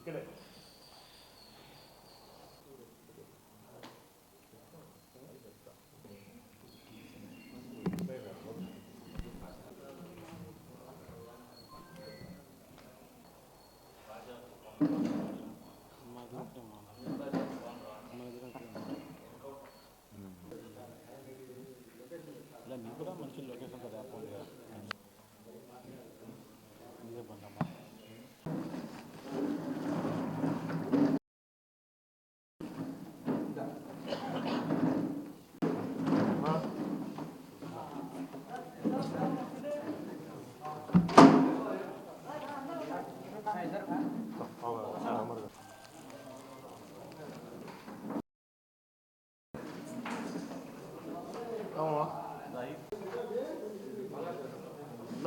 ఇలా నీకు కూడా మంచి లొకేషన్ కదా ఫోన్ కదా ఇదే పంటమ్మా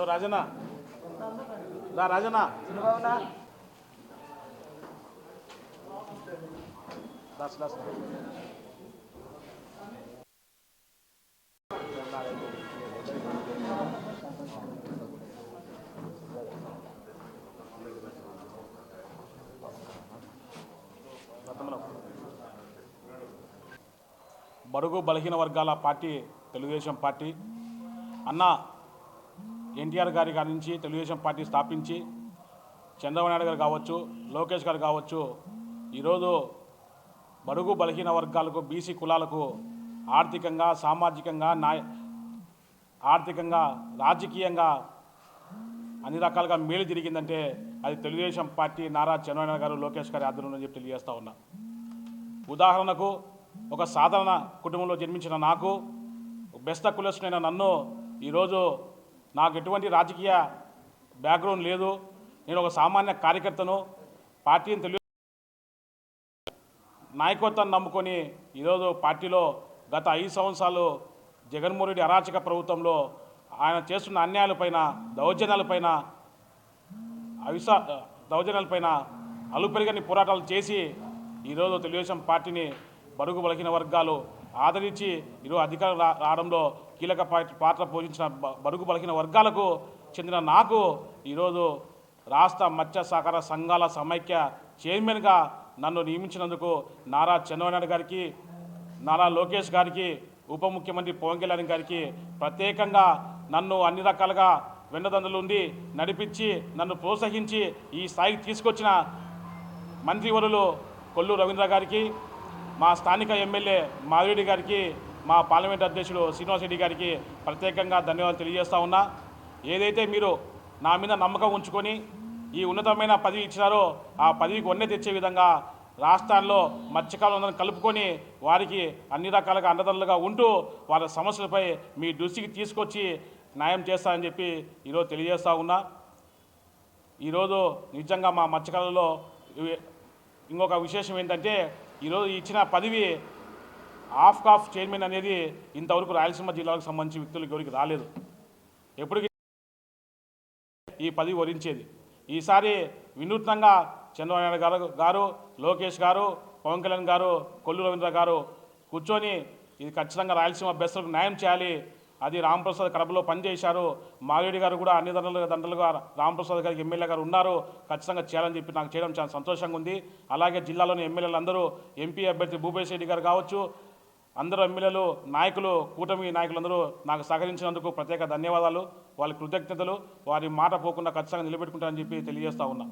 రాజనా రాజనా బడుగు బలహీన వర్గాల పార్టీ తెలుగుదేశం పార్టీ అన్న ఎన్టీఆర్ గారి నుంచి తెలుగుదేశం పార్టీ స్థాపించి చంద్రబాబు నాయుడు గారు కావచ్చు, లోకేష్ గారు కావచ్చు, ఈరోజు బడుగు బలహీన వర్గాలకు, బీసీ కులాలకు ఆర్థికంగా, సామాజికంగా, ఆర్థికంగా, రాజకీయంగా అన్ని రకాలుగా మేలు జరిగిందంటే అది తెలుగుదేశం పార్టీ నారా చంద్రబాబు నాయుడు గారు, లోకేష్ గారి ఆధ్వర్యంలో చెప్పి తెలియజేస్తూ ఉన్నా. ఉదాహరణకు ఒక సాధారణ కుటుంబంలో జన్మించిన నాకు, బెస్త కులస్తునైన నన్ను ఈరోజు నాకు ఎటువంటి రాజకీయ బ్యాక్గ్రౌండ్ లేదు. నేను ఒక సామాన్య కార్యకర్తను. పార్టీని తెలుగు నాయకత్వాన్ని నమ్ముకొని ఈరోజు పార్టీలో గత 5 సంవత్సరాలు జగన్మోహన్ రెడ్డి అరాచక ప్రభుత్వంలో ఆయన చేస్తున్న అన్యాయాలపైన, దౌర్జన్యాలపైన అలుపెరగని పోరాటాలు చేసి ఈరోజు తెలుగుదేశం పార్టీని బడుగు బలహీన వర్గాలు ఆదరించి ఈరోజు అధికారం రావడంలో కీలక పాత్ర పోషించిన బడుగు బలహీన వర్గాలకు చెందిన నాకు ఈరోజు రాష్ట్ర మత్స్య సహకార సంఘాల సమైక్య చైర్మన్గా నన్ను నియమించినందుకు నారా చంద్రబాబు నాయుడు గారికి, నారా లోకేష్ గారికి, ఉప ముఖ్యమంత్రి పవన్ కళ్యాణ్ గారికి ప్రత్యేకంగా నన్ను అన్ని రకాలుగా వెన్నదండలుండి నడిపించి నన్ను ప్రోత్సహించి ఈ స్థాయికి తీసుకొచ్చిన మంత్రివరులు కొల్లు రవీంద్ర గారికి, మా స్థానిక ఎమ్మెల్యే మాధురెడ్డి గారికి, మా పార్లమెంట్ అధ్యక్షులు శ్రీనివాస్ రెడ్డి గారికి ప్రత్యేకంగా ధన్యవాదాలు తెలియజేస్తూ ఉన్నా. ఏదైతే మీరు నా మీద నమ్మకం ఉంచుకొని ఈ ఉన్నతమైన పదవి ఇచ్చినారో ఆ పదవికి వన్నె తెచ్చే విధంగా రాష్ట్రాల్లో మత్స్యకారులందరినీ కలుపుకొని వారికి అన్ని రకాలుగా అండదండలుగా ఉంటూ వాళ్ళ సమస్యలపై మీ దృష్టికి తీసుకొచ్చి న్యాయం చేస్తానని చెప్పి ఈరోజు తెలియజేస్తూ ఉన్నా. ఈరోజు నిజంగా మా మత్స్యకారులలో ఇంకొక విశేషం ఏంటంటే ఈరోజు ఇచ్చిన పదవి ఆఫ్ చైర్మన్ అనేది ఇంతవరకు రాయలసీమ జిల్లాకు సంబంధించిన వ్యక్తులకు ఎవరికి రాలేదు. ఎప్పటికీ ఈ పదవి వరించేది. ఈసారి వినూత్నంగా చంద్రబాబు నాయుడు గారు, లోకేష్ గారు, పవన్ కళ్యాణ్ గారు, కొల్లు రవీంద్ర గారు కూర్చొని ఇది ఖచ్చితంగా రాయలసీమ బెస్ట్లకు న్యాయం చేయాలి. అది రాంప్రసాద్ కడపలో పనిచేశారు. మాధురెడ్డి గారు కూడా అన్ని దండలుగా రాంప్రసాద్ గారికి ఎమ్మెల్యే గారు ఉన్నారు. ఖచ్చితంగా చేయాలని చెప్పి నాకు చేయడం చాలా సంతోషంగా ఉంది. అలాగే జిల్లాలోని ఎమ్మెల్యేలు అందరూ, ఎంపీ అభ్యర్థి భూపేశ్ రెడ్డి గారు కావచ్చు, అందరూ ఎమ్మెల్యేలు, నాయకులు, కూటమి నాయకులందరూ నాకు సహకరించినందుకు ప్రత్యేక ధన్యవాదాలు. వాళ్ళ కృతజ్ఞతలు. వారి మాట పోకుండా ఖచ్చితంగా నిలబెట్టుకుంటారని చెప్పి తెలియజేస్తూ ఉన్నా.